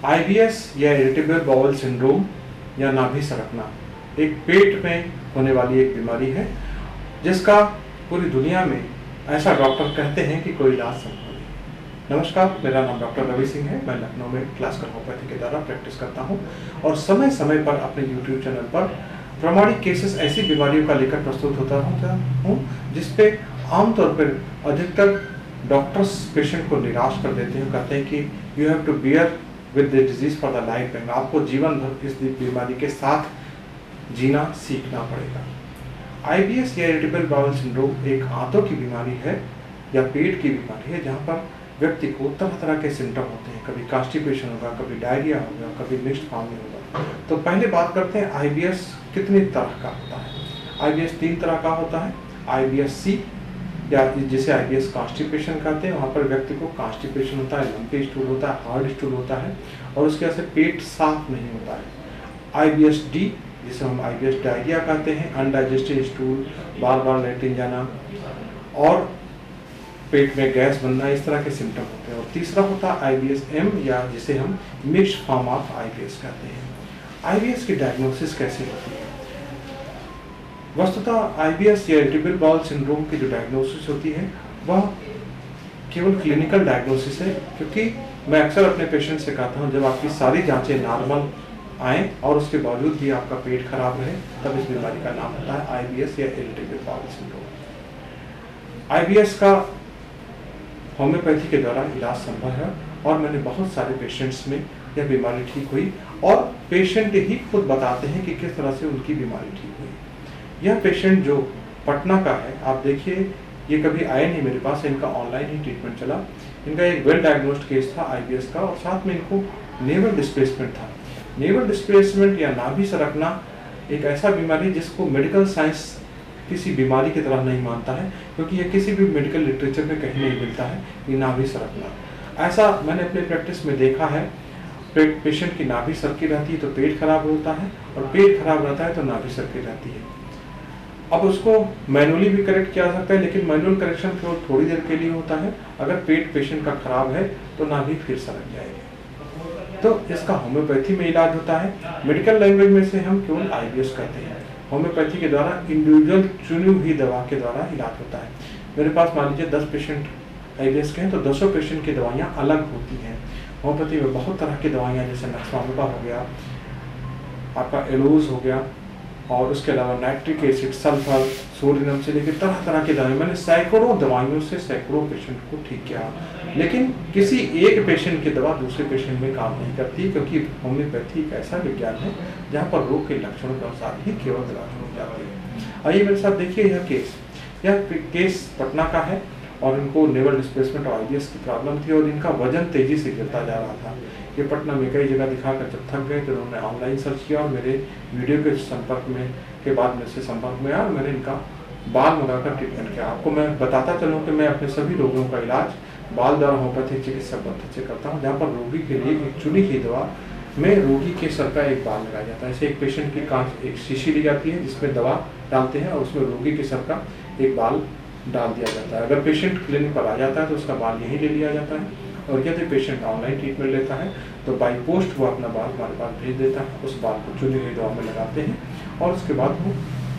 IBS या irritable bowel syndrome या नाभि सरकना एक पेट में होने वाली एक बीमारी है जिसका पूरी दुनिया में ऐसा डॉक्टर कहते हैं कि कोई इलाज संभव नहीं। नमस्कार, मेरा नाम डॉक्टर रवि सिंह है। मैं लखनऊ में क्लासिकल होम्योपैथी के द्वारा प्रैक्टिस करता हूं और समय समय पर अपने यूट्यूब चैनल पर प्रामाणिक केसेस ऐसी बीमारियों का लेकर प्रस्तुत होता हूं जिसपे आमतौर पर अधिकतर डॉक्टर्स पेशेंट को निराश कर देते हैं, कहते हैं कि you have to bear with the disease for the lifetime, आपको जीवन भर इस बीमारी के साथ जीना सीखना पड़ेगा। आईबीएस या इरिटेबल बाउल सिंड्रोम एक आंतों की बीमारी है या पेट की बीमारी है जहां पर व्यक्ति को तरह तरह के सिम्टम होते हैं। कभी कॉन्स्टिपेशन होगा, कभी डायरिया होगा, कभी मिक्स्ड फॉर्म में होगा। तो पहले बात करते हैं आईबीएस कितने तरह का होता है। आईबीएस 3 तरह का होता है। आईबीएस सी या जिसे आईबीएस कॉन्स्टिपेशन कहते हैं, वहाँ पर व्यक्ति को कॉन्स्टिपेशन होता है, लंपी स्टूल होता है, हार्ड स्टूल होता है और उसके वजह से पेट साफ नहीं होता है। आईबीएस डी जिसे हम आईबीएस डायरिया कहते हैं, अनडाइजेस्टेड स्टूल, बार बार लेटरिन जाना और पेट में गैस बनना, इस तरह के सिम्टम होते हैं। और तीसरा होता है आईबीएस एम या जिसे हम मिक्स्ड फॉर्म ऑफ आईबीएस कहते हैं। आईबीएस की डायग्नोसिस कैसे होती है? वस्तुतः आईबीएस या इरिटेबल बाउल सिंड्रोम की जो डायग्नोसिस होती है वह केवल क्लिनिकल डायग्नोसिस है, क्योंकि मैं अक्सर अपने पेशेंट से कहता हूं जब आपकी सारी जांचें नॉर्मल आए और उसके बावजूद भी आपका पेट खराब रहे तब इस बीमारी का नाम होता है आईबीएस या इरिटेबल बाउल सिंड्रोम। आईबीएस का होम्योपैथी के द्वारा इलाज संभव है और मैंने बहुत सारे पेशेंट्स में यह बीमारी ठीक हुई और पेशेंट ही खुद बताते हैं कि किस तरह से उनकी बीमारी ठीक हुई। यह पेशेंट जो पटना का है, आप देखिए ये कभी आए नहीं मेरे पास, इनका ऑनलाइन ही ट्रीटमेंट चला। इनका एक वेल डायग्नोस्ड केस था आईबीएस का और साथ में इनको नेवल डिस्प्लेसमेंट था। नेवल डिस्प्लेसमेंट या नाभि सरकना एक ऐसा बीमारी जिसको मेडिकल साइंस किसी बीमारी की तरह नहीं मानता है, क्योंकि यह किसी भी मेडिकल लिटरेचर में कहीं नहीं मिलता है कि नाभि सरकना। ऐसा मैंने अपने प्रैक्टिस में देखा है। पेशेंट की नाभि सरकी रहती है तो पेट खराब होता है और पेट खराब रहता है तो नाभि सरकी रहती है। अब उसको मैनुअली भी करेक्ट किया जा सकता है, लेकिन मैनुअल करेक्शन केवल थोड़ी देर के लिए होता है। अगर पेट पेशेंट का खराब है तो नाभि फिर सरक जाएगी। तो इसका होम्योपैथी में इलाज होता है। मेडिकल लैंग्वेज में से हम केवल आईबीएस कहते हैं। होम्योपैथी के द्वारा इंडिविजुअल चुनी हुई दवा के द्वारा इलाज होता है। मेरे पास मान लीजिए 10 पेशेंट आईबीएस के हैं तो 10 पेशेंट की दवाइयाँ अलग होती हैं। होम्योपैथी में बहुत तरह की दवाइयाँ जैसे नक्सवामुबा हो गया, आपका एलोज हो गया और उसके अलावा नाइट्रिक एसिड, सल्फर, सोडियम से लेकर तरह तरह की दवाएं, मैंने सैकड़ों दवाइयों से सैकड़ों पेशेंट को ठीक किया, लेकिन किसी एक पेशेंट की दवा दूसरे पेशेंट में काम नहीं करती, क्योंकि होम्योपैथी एक ऐसा विज्ञान है जहाँ पर रोग के लक्षणों के अनुसार ही केवल दवा चुनी जाती है। आइए मेरे साथ देखिए यह केस पटना का है और इनको नेवल डिस्प्लेसमेंट और आईबीएस की प्रॉब्लम थी और इनका वजन तेजी से गिरता जा रहा था। ये पटना में कई जगह दिखाकर जब थक गए तो उन्होंने ऑनलाइन सर्च किया और मेरे वीडियो के संपर्क में के बाद मेरे से संपर्क में आया और मैंने इनका बाल मंगाकर ट्रीटमेंट किया। आपको मैं बताता चलूँ कि मैं अपने सभी रोगों का इलाज बाल द्वारा होम्योपैथिक चिकित्सक पद्धति से करता हूँ, जहाँ पर रोगी के लिए एक चुनी हुई दवा में रोगी के सर का एक बाल लगाया जाता है। ऐसे एक पेशेंट की कांच एक शीशी ली जाती है जिसमें दवा डालते हैं और उसमें रोगी के सर का एक बाल डाल दिया जाता है। अगर पेशेंट क्लिनिक पर आ जाता है तो उसका बाल यहीं ले लिया जाता है और यदि पेशेंट ऑनलाइन ट्रीटमेंट लेता है तो बाई पोस्ट वो अपना बाल हमारे पास भेज देता है। उस बाल को चुनी हुई दवा में लगाते हैं और उसके बाद वो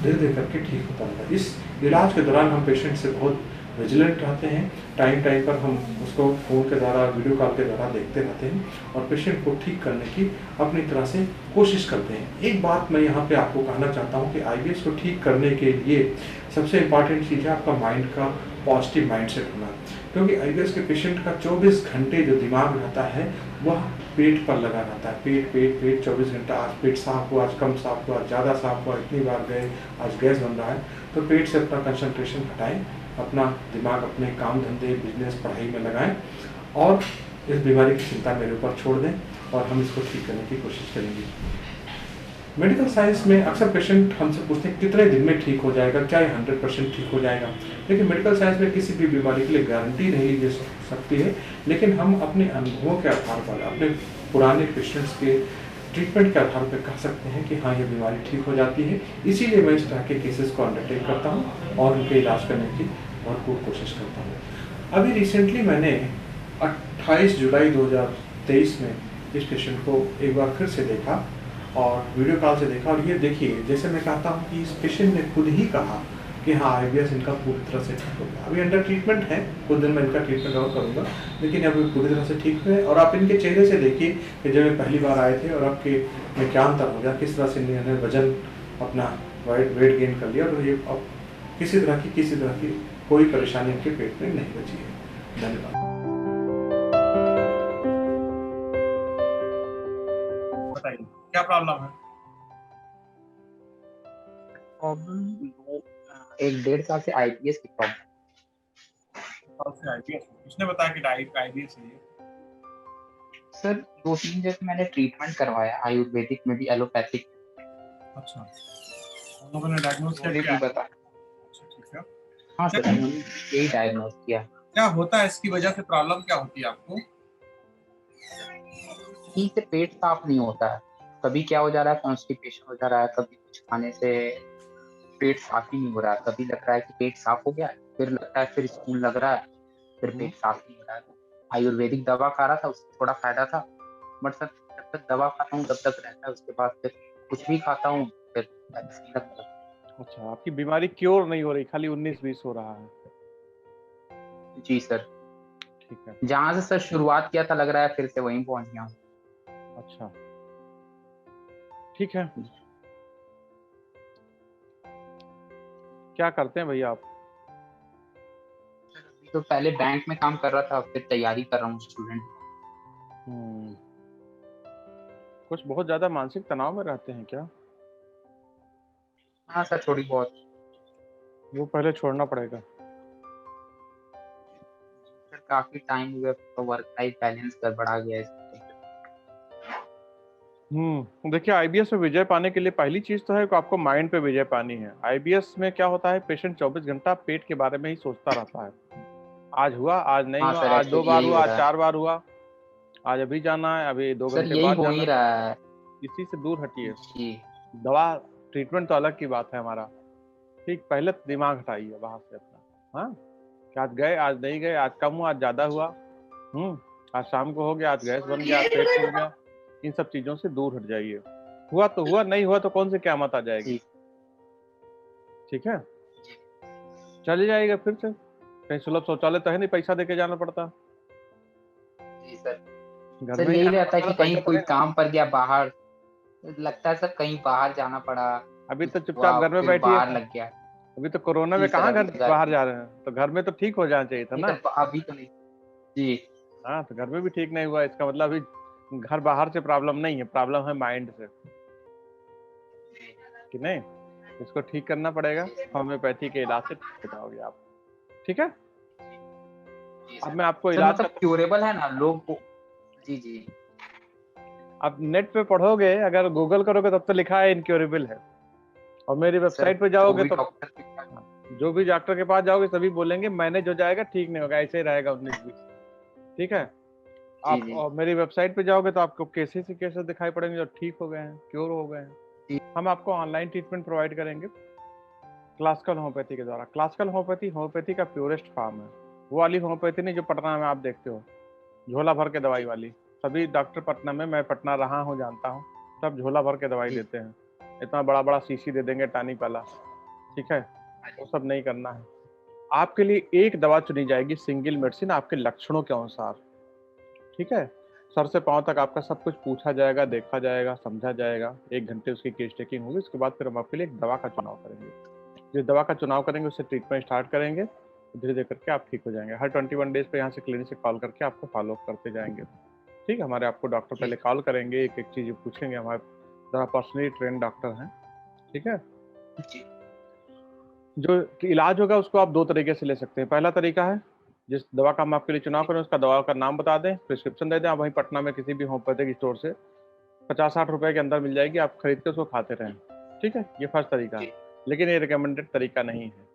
धीरे धीरे करके ठीक होता है। इस इलाज के दौरान हम पेशेंट से बहुत विजिलेंट रहते हैं। टाइम टाइम पर हम उसको फ़ोन के द्वारा, वीडियो कॉल के द्वारा देखते रहते हैं और पेशेंट को ठीक करने की अपनी तरह से कोशिश करते हैं। एक बात मैं यहाँ पे आपको कहना चाहता हूँ कि आईबीएस को ठीक करने के लिए सबसे इम्पॉर्टेंट चीज़ है आपका माइंड का पॉजिटिव माइंडसेट होना, क्योंकि आईबीएस के पेशेंट का 24 घंटे जो दिमाग रहता है वह पेट पर लगा रहता है। पेट पेट पेट 24 घंटा, आज पेट साफ हुआ, आज कम साफ हुआ, ज़्यादा साफ हुआ, इतनी बार गए, आज गैस बन रहा है। तो पेट से अपना कंसंट्रेशन हटाएं, अपना दिमाग अपने काम धंधे, बिजनेस, पढ़ाई में लगाएं और इस बीमारी की चिंता मेरे ऊपर छोड़ दें और हम इसको ठीक करने की कोशिश करेंगे। मेडिकल साइंस में अक्सर पेशेंट हमसे पूछते हैं कितने दिन में ठीक हो जाएगा, क्या 100% ठीक हो जाएगा। लेकिन मेडिकल साइंस में किसी भी बीमारी के लिए गारंटी नहीं दे सकती है, लेकिन हम अपने अनुभवों के आधार पर, अपने पुराने पेशेंट्स के ट्रीटमेंट के आधार पर कह सकते हैं कि हाँ ये बीमारी ठीक हो जाती है। इसीलिए मैं इस तरह के केसेस को अंडरटेक करता हूँ और उनके इलाज करने की भरपूर कोशिश करता हूँ। अभी रिसेंटली मैंने 28 जुलाई 2023 में इस पेशेंट को एक बार फिर से देखा और वीडियो कॉल से देखा। और ये देखिए, जैसे मैं कहता हूँ कि इस पेशेंट ने खुद ही कहा कि हाँ IBS इनका पूरी तरह से ठीक हो गया। अभी अंडर ट्रीटमेंट है, कुछ दिन में इनका ट्रीटमेंट और करूँगा, लेकिन अभी पूरी तरह से ठीक हुए। और आप इनके चेहरे से देखिए कि जब ये पहली बार आए थे और आपके में क्या अंतर हो गया, किस तरह से इन्होंने वजन अपना वेट गेन कर लिया और ये अब किसी तरह की कोई परेशानी इनके पेट में नहीं बची है। धन्यवाद। बताइए क्या प्रॉब्लम है? प्रॉब्लम 1 डेढ़ साल से IBS की प्रॉब्लम। IBS किसने बताया कि IBS है ये? सर 2-3 जगह मैंने ट्रीटमेंट करवाया, आयुर्वेदिक में भी, एलोपैथिक। अच्छा, उन लोगों ने डायग्नोस उन्होंने किया? भी बताया। अच्छा, ठीक है। हाँ सर, उन्होंने यही डायग्नोस किया। क्या होता है इसकी वजह से, प्रॉब्लम क्या होती है आपको? ठीक से पेट साफ नहीं होता है, कभी क्या हो जा रहा है, कॉन्स्टिपेशन हो जा रहा है, कभी कुछ खाने से पेट साफ ही नहीं हो रहा है, कभी लग रहा है कि पेट साफ हो गया है, फिर लगता है फिर स्कूल लग रहा है, फिर पेट साफ नहीं हो रहा है। आयुर्वेदिक दवा खा रहा था, उससे थोड़ा फायदा था, बट सर जब तक दवा खाता हूँ तब तक रहता है, उसके बाद फिर कुछ भी खाता हूँ फिर ऐसे ही लगता है। अच्छा, आपकी बीमारी क्योर नहीं हो रही, खाली 19-20 हो रहा है? जी सर, ठीक है। जहाँ से सर शुरुआत किया था लग रहा है फिर से वहीं पहुंच गया हूँ। अच्छा, ठीक है। क्या करते हैं भैया आप? तो पहले बैंक में काम कर रहा था, फिर तैयारी कर रहा हूँ स्टूडेंट। कुछ बहुत ज्यादा मानसिक तनाव में रहते हैं क्या? हाँ सर, थोड़ी बहुत। वो पहले छोड़ना पड़ेगा। सर काफी टाइम हुआ तो वर्क लाइफ बैलेंस गड़बड़ा गया है। देखिए, IBS में विजय पाने के लिए पहली चीज तो है कि आपको माइंड पे विजय पानी है। IBS में क्या होता है, पेशेंट 24 घंटा पेट के बारे में ही सोचता रहता है। आज हुआ, आज नहीं हाँ हुआ, सर, आज 2 एक्चुअली बार यही हुआ, हो आज रहा है। 4 बार हुआ, आज अभी जाना है, अभी 2 सर घंटे यही बाद हो जाना ही है। रहा है इसी से दूर हटिए। जी। दवा ट्रीटमेंट तो अलग की बात है हमारा, ठीक। पहले दिमाग हटाइए बाहर से अपना। हाँ, कि आज गए, आज नहीं गए, आज कम हुआ, आज ज्यादा हुआ, आज शाम को हो गया, आज गैस बन गया, आज पेट फूल गया, इन सब चीजों से दूर हट जाइए। हुआ तो हुआ, नहीं हुआ तो कौन से क़यामत आ जाएगी। ठीक है, चले जाएगा फिर से। कहीं सुलभ शौचालय तो है नहीं, पैसा देके जाना पड़ता। जी सर, घर सर में ही यही रहना रहता है कि पड़ता, कहीं पैसा कोई लगेगा। काम पर गया बाहर, लगता है सर कहीं बाहर जाना पड़ा, अभी तो कुछ चुपचाप हुआ घर में फिर बैठिए। बाहर लग गया। अभी तो कोरोना जी में सर, कहाँ अभी घर तो घर बाहर जा रहे हैं, तो घर में तो ठीक हो जाना चाहिए था नहीं ना। सर, अभी तो नहीं जी। हाँ, तो घर में भी ठीक नहीं हुआ, इसका मतलब अभी घर बाहर से प्रॉब्लम नहीं है, प्रॉब्लम है माइंड से, कि नहीं। इसको ठीक करना पड़ेगा, होम्योपैथी के इलाज से ठीक हो जाओगे आप। ठीक है, अब मैं आपको सर इलाज मतलब क्यूरेबल है ना लोग को? जी जी। आप नेट पे पढ़ोगे, अगर गूगल करोगे तब तो लिखा है इनक्योरेबल है, और मेरी सर वेबसाइट पे जो जाओगे भी तो डॉक्टर के पास जो भी डॉक्टर के पास जाओगे सभी बोलेंगे मैनेज हो जाएगा, ठीक नहीं होगा, ऐसे ही रहेगा 19-20। ठीक है, जी आप जी और मेरी वेबसाइट पे जाओगे तो आपको केसेस ही केसेस दिखाई पड़ेंगे जो ठीक हो गए हैं, क्योर हो गए हैं। जी। हम आपको ऑनलाइन ट्रीटमेंट प्रोवाइड करेंगे क्लासिकल होम्योपैथी के द्वारा। क्लासिकल होम्योपैथी का प्योरेस्ट फॉर्म है, वो वाली होम्योपैथी नहीं जो पटना में आप देखते हो, झोला भर के दवाई वाली। सभी डॉक्टर पटना में, मैं पटना रहा हूँ, जानता हूँ, सब झोला भर के दवाई देते हैं, इतना बड़ा बड़ा शीशी दे देंगे टानिक वाला। ठीक है, वो सब नहीं करना है। आपके लिए एक दवा चुनी जाएगी, सिंगल मेडिसिन, आपके लक्षणों के अनुसार। ठीक है, सर से पांव तक आपका सब कुछ पूछा जाएगा, देखा जाएगा, समझा जाएगा, 1 घंटे उसकी केस टेकिंग होगी। उसके बाद फिर हम आपके लिए एक दवा का चुनाव करेंगे। जिस दवा का चुनाव करेंगे उससे ट्रीटमेंट स्टार्ट करेंगे, धीरे धीरे करके आप ठीक हो जाएंगे। हर 21 डेज पे यहाँ से क्लिनिक से कॉल करके आपको फॉलो अप करते जाएंगे। ठीक है, हमारे आपको डॉक्टर पहले कॉल करेंगे, एक एक चीज पूछेंगे, हमारे जरा पर्सनली ट्रेन डॉक्टर हैं। ठीक है, जो इलाज होगा उसको आप 2 तरीके से ले सकते हैं। पहला तरीका है, जिस दवा का हम आपके लिए चुनाव करें उसका दवा का नाम बता दें, प्रिस्क्रिप्शन दे दें, आप वहीं पटना में किसी भी होम्योपैथिक स्टोर से 50-60 रुपए के अंदर मिल जाएगी, आप खरीद के उसको खाते रहें। ठीक है, ये फर्स्ट तरीका है, लेकिन ये रिकमेंडेड तरीका नहीं है।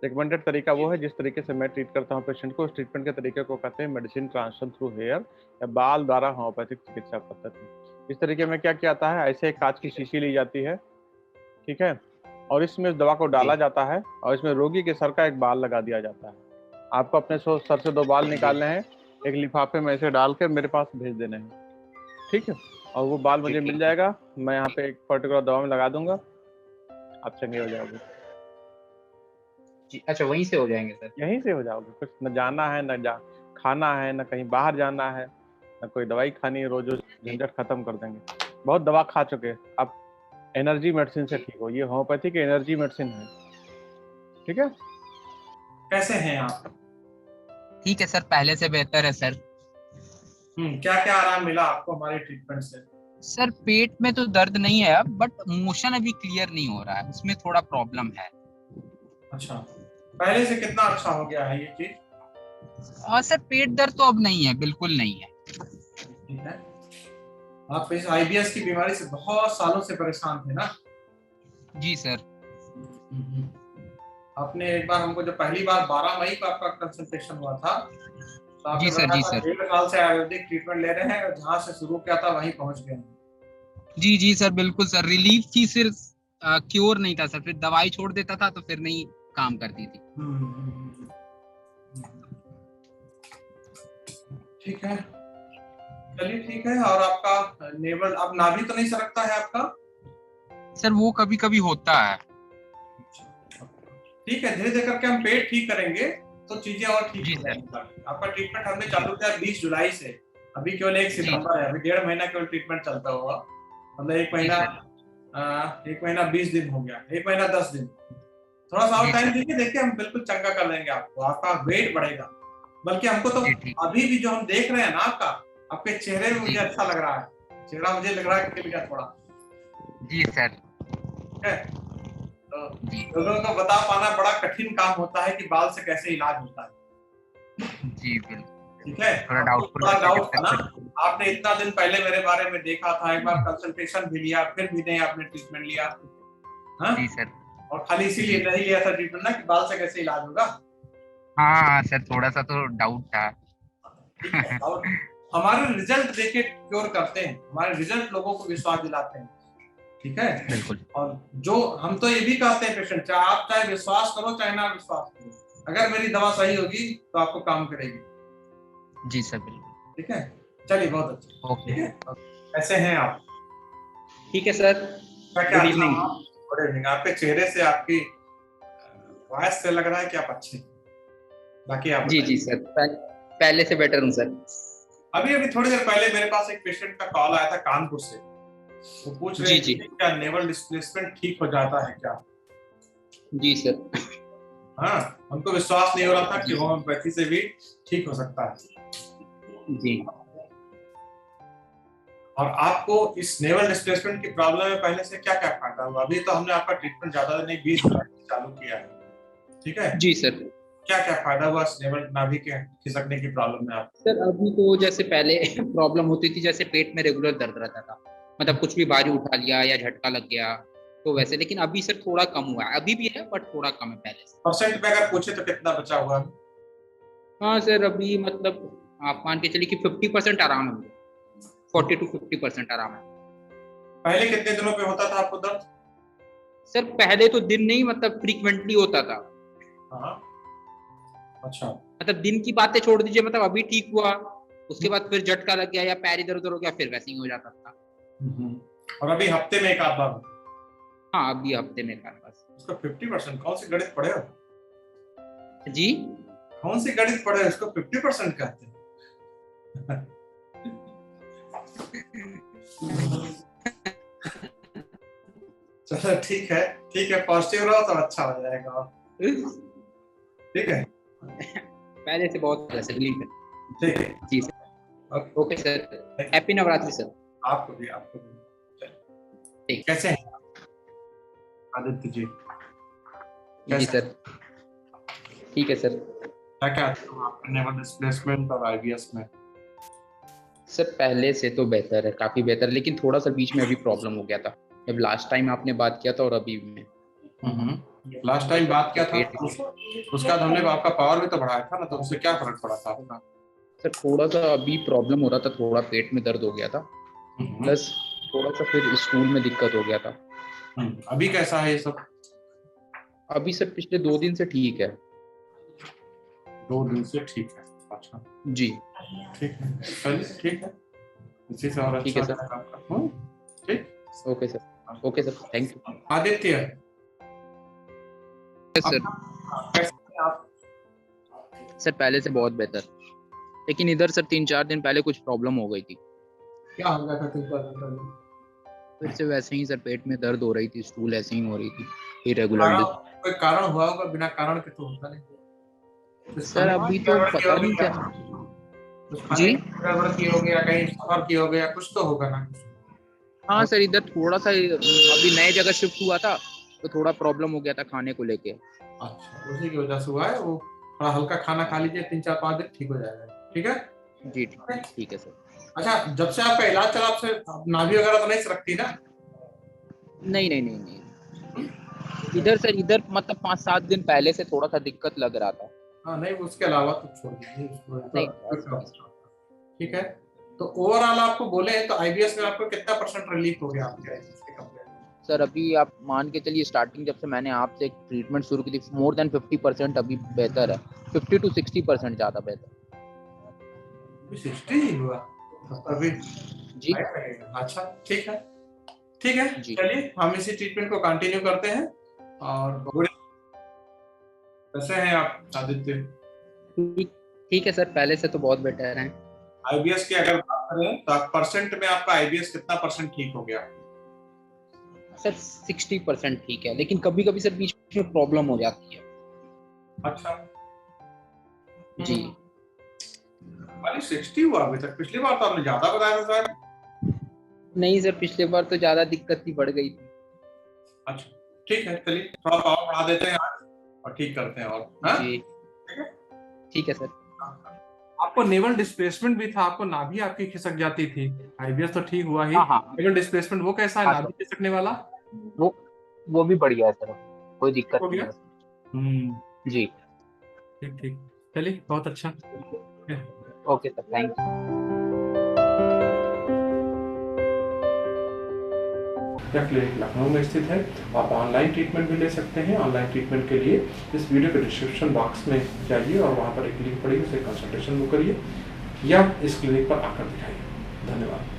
रिकमेंडेड तरीका वो है जिस तरीके से मैं ट्रीट करता हूँ पेशेंट को, उस ट्रीटमेंट के तरीके को कहते हैं मेडिसिन ट्रांसफर थ्रू हेयर या बाल द्वारा होम्योपैथिक चिकित्सा पद्धति। इस तरीके में क्या किया जाता है, ऐसे एक कांच की शीशी ली जाती है, ठीक है, और इसमें उस दवा को डाला जाता है और इसमें रोगी के सर का एक बाल लगा दिया जाता है। आपको अपने सर से 2 बाल निकालने हैं, एक लिफाफे में ऐसे डाल कर मेरे पास भेज देने हैं। ठीक है, और वो बाल मुझे ठीक मिल है। जाएगा, मैं यहाँ पे एक पर्टिकुलर दवा में लगा दूंगा, आप चंगे हो जाओगे। जी, अच्छा वहीं से हो जाएंगे सर? यहीं से हो जाओगे, कुछ न जाना है, न खाना है, न कहीं बाहर जाना है, न कोई दवाई खानी है, रोज झंझट खत्म कर देंगे। बहुत दवा खा चुके हैं, आप एनर्जी मेडिसिन से ठीक हो, ये होम्योपैथी की एनर्जी मेडिसिन है। ठीक है, कैसे हैं आप? ठीक है सर, पहले से बेहतर है सर। क्या क्या आराम मिला आपको हमारे ट्रीटमेंट से? सर पेट में तो दर्द नहीं है अब, बट मोशन अभी क्लियर नहीं हो रहा है, उसमें थोड़ा प्रॉब्लम है। अच्छा, पहले से कितना अच्छा हो गया है ये चीज? और सर पेट दर्द तो अब नहीं है, बिल्कुल नहीं है। ठीक है। आप इस आईबीएस की बीमारी से बहुत सालों से परेशान थे ना? जी सर। हम्म। आपने एक बार हमको, जब पहली बार 12 मई को आपका कंसल्टेशन हुआ था, तो आपने जी सर। बताया जी था सर। 1.5 साल से आयुर्वेदिक ट्रीटमेंट ले रहे हैं और जहाँ से शुरू किया था वहीं पहुंच गए हैं। जी जी सर, बिल्कुल सर, रिलीफ थी, सिर्फ क्योर नहीं था सर, फिर दवाई छोड़ देता था तो फिर नहीं काम करती थी। ठीक है, चलिए ठीक है। और आपका नेवल, अब नाभि तो नहीं सरकता है आपका? सर वो कभी कभी होता है। ठीक है, धीरे धीरे करके हम पेट ठीक करेंगे तो चीजें और ठीक जी हो सर। जाएंगी। आपका ट्रीटमेंट हमने चालू किया 20 जुलाई से, अभी केवल 1 जी सितंबर है, अभी 1.5 महीना केवल ट्रीटमेंट चलता होगा। मतलब जी सर। 1 महीना 20 दिन हो गया, 1 महीना 10 दिन। थोड़ा सा और जी टाइम सर। दीजिए, देखिए हम बिल्कुल चंगा कर देंगे आपको, आपका वेट बढ़ेगा। बल्कि हमको तो जी ठीक। अभी भी जो हम देख रहे हैं ना आपका, आपके चेहरे में मुझे जी अच्छा लग रहा है, चेहरा मुझे लग रहा है खिल गया थोड़ा। जी सर। ठीक है, तो जी लोगों को बता पाना बड़ा कठिन काम होता है कि बाल से कैसे इलाज होता है। जी बिल्कुल। ठीक है, थोड़ा आपको डाउटफुल बड़ा लगता है डाउट जब था तक ना, सर। आपने इतना दिन पहले मेरे बारे में देखा था, एक बार कंसल्टेशन भी लिया, फिर भी नहीं आपने ट्रीटमेंट लिया। हाँ, जी सर। और खाली इसीलिए जी नहीं लिया था ट्रीटमेंट ना कि बाल से कैसे इलाज होगा। हाँ हाँ सर, थोड़ा सा तो डाउट था। ठीक है, और हमारे रिजल्ट देके क्योर करते हैं, हमारे रिजल्ट लोगों को विश्वास दिलाते हैं। ठीक है, बिल्कुल। और जो हम तो ये भी कहते हैं पेशेंट, चाहे आप चाहे विश्वास करो चाहे ना विश्वास करो, अगर मेरी दवा सही होगी तो आपको काम करेगी। जी सर बिल्कुल। ठीक है, चलिए बहुत अच्छा। ओके। ठीक है, कैसे हैं आप? ठीक है सर। क्या क्या गुड अच्छा इवनिंग। हुआ? Good evening. आपके चेहरे से, आपकी वॉइस से लग रहा है कि आप अच्छे हैं। बाकी आप जी जी बताइए। सर, पहले से बेटर हूँ सर। अभी अभी थोड़ी देर पहले मेरे पास एक पेशेंट का कॉल आया था कानपुर से, वो पूछ रहे जी थे जी। कि क्या नेवल डिस्प्लेसमेंट ठीक हो जाता है क्या? जी सर। हाँ, हमको विश्वास नहीं हो रहा था कि जी होम्योपैथी से भी ठीक हो सकता है। जी। और आपको इस नेवल डिस्प्लेसमेंट की प्रॉब्लम में पहले से क्या क्या फायदा हुआ? अभी तो हमने आपका ट्रीटमेंट ज्यादा नहीं 20 जुलाई से चालू किया है। ठीक है, जी सर। क्या क्या फायदा हुआ इस नेवल नाभि के खिसकने की प्रॉब्लम में आपको? सर अभी तो जैसे पहले प्रॉब्लम होती थी, जैसे पेट में रेगुलर दर्द रहता था, मतलब कुछ भी भारी उठा लिया या झटका लग गया तो वैसे, लेकिन अभी सर थोड़ा कम हुआ है, अभी भी है बट थोड़ा कम है पहले से। परसेंट में अगर पूछे तो कितना बचा हुआ है? हाँ सर, अभी मतलब आप मान के चलिए कि 50% आराम है, 40 to 50% आराम है। पहले कितने दिनों पे होता था आपको दर्द? सर पहले तो दिन नहीं, मतलब फ्रीक्वेंटली होता था। हाँ, अच्छा। मतलब दिन की बातें छोड़ दीजिए, मतलब अभी ठीक हुआ, उसके बाद फिर झटका लग गया या पैर इधर उधर हो गया, फिर वैसे ही हो जाता था। और अभी हफ्ते में एक आध बार? हाँ अभी हफ्ते में एक आध बार। उसका 50%? कौन सी गणित पढ़े हो? जी। कौन सी गणित पढ़े हो, इसको 50% कहते हैं? चलो ठीक है, ठीक है, पॉजिटिव रहो तो अच्छा हो जाएगा। ठीक है, पहले से बहुत रिलीफ है। ठीक है, जी sir. Okay sir, happy Navratri sir. आपको भी, आपको भी। ठीक। कैसे हैं आदित्य जी? जी सर। ठीक है सर। क्या क्या आपका नेवल डिस्प्लेसमेंट और आईबीएस में? सर पहले से तो बेहतर है, काफी बेहतर, लेकिन थोड़ा सा बीच में अभी प्रॉब्लम हो गया था, जब लास्ट टाइम आपने बात किया था और अभी में। लास्ट टाइम बात किया था, पेट। उसका बाद हमने आपका पावर भी तो बढ़ाया था ना, तो उससे क्या फर्क पड़ा था आपका? सर थोड़ा सा अभी प्रॉब्लम हो रहा था, थोड़ा पेट में दर्द हो गया था, प्लस थोड़ा सा फिर स्टूल में दिक्कत हो गया था। अभी कैसा है ये सब? अभी सर पिछले 2 दिन से ठीक है। 2 दिन से ठीक है, अच्छा। जी। ठीक है, चलिए ठीक है। इसी से और ठीक अच्छा है सर। रहेगा आपका। ठीक, okay sir, okay sir, thank you. Aditya sir कैसे हैं आप? सर पहले से बहुत बेहतर, लेकिन इधर सर 3-4 दिन पहले कुछ प्रॉब्लम हो गई थी। क्या हो गया था 3-4 दिन पहले? फिर से वैसे ही सर पेट में दर्द हो रही थी, स्टूल ऐसे ही हो रही थी इरेगुलरली। कारण, कोई कारण हुआ होगा, बिना कारण के तो होता नहीं। कुछ सर खाने अभी की तो गड़बड़ की पता होगी नहीं क्या? क्या। कुछ खाने जी की गड़बड़ की होगी या कहीं सफर की हो गया, कुछ तो होगा ना कुछ। हाँ सर, इधर थोड़ा सा अभी नए जगह शिफ्ट हुआ था तो थोड़ा प्रॉब्लम हो गया था खाने को लेके। अच्छा, उसी की वजह से हुआ है वो। थोड़ा हल्का खाना खा लीजिए, 3-4-5 दिन ठीक हो जाएगा। ठीक है। जी ठीक है सर। अच्छा, जब से आपका इलाज चला आपसे नाभि वगैरह तो नहीं सरकती ना? नहीं नहीं नहीं नहीं, इधर सर इधर मतलब 5-7 दिन पहले से थोड़ा सा दिक्कत लग रहा था। हाँ नहीं, उसके अलावा तो छोड़ दीजिए उसको नहीं तो। ठीक है। तो ओवरऑल आपको बोले तो आईबीएस में आपको कितना % रिलीफ हो गया आपके आईबीएस के कंप्लेंट? सर अभी आप मान के चलिए, स्टार्टिंग जब से मैंने आपसे ट्रीटमेंट शुरू की थी, मोर देन 50% अभी बेहतर है। 50 to 60% ज्यादा बेहतर। अभी 60 ही हुआ अभी? जी अच्छा, ठीक है। ठीक है, जी चलिए हम इसी ट्रीटमेंट को कंटिन्यू करते हैं। और कैसे हैं आप आदित्य? ठीक ठीक है सर, पहले से तो बहुत बेटर है। आईबीएस की अगर बात करें तो आप परसेंट में आपका आईबीएस कितना % ठीक हो गया? सर 60% ठीक है, लेकिन कभी कभी सर बीच में प्रॉब्लम हो जाती है। अच्छा। जी खाली 60 हुआ अभी तक? पिछली बार तो आपने ज्यादा बताया था शायद। नहीं सर, पिछले बार तो ज्यादा दिक्कत ही बढ़ गई थी। अच्छा, ठीक है, चलिए थोड़ा पावर बढ़ा देते हैं आज और ठीक करते हैं। और हाँ? जी ठीक है सर। आपको नेवल डिस्प्लेसमेंट भी था, आपको नाभि आपकी खिसक जाती थी। आईबीएस तो ठीक हुआ ही, हाँ हाँ नेवल डिस्प्लेसमेंट वो कैसा है, हाँ नाभि सर, खिसकने वाला? वो भी बढ़िया है सर, कोई दिक्कत हो नहीं गया। है। जी ठीक ठीक, चलिए बहुत अच्छा। Okay sir, thank you. यह क्लिनिक लखनऊ में स्थित है। आप ऑनलाइन ट्रीटमेंट भी ले सकते हैं। ऑनलाइन ट्रीटमेंट के लिए इस वीडियो के डिस्क्रिप्शन बॉक्स में जाइए और वहाँ पर एक लिंक पड़ी है, उसे कंसल्टेशन बुक करिए या इस क्लिनिक पर आकर दिखाइए। धन्यवाद।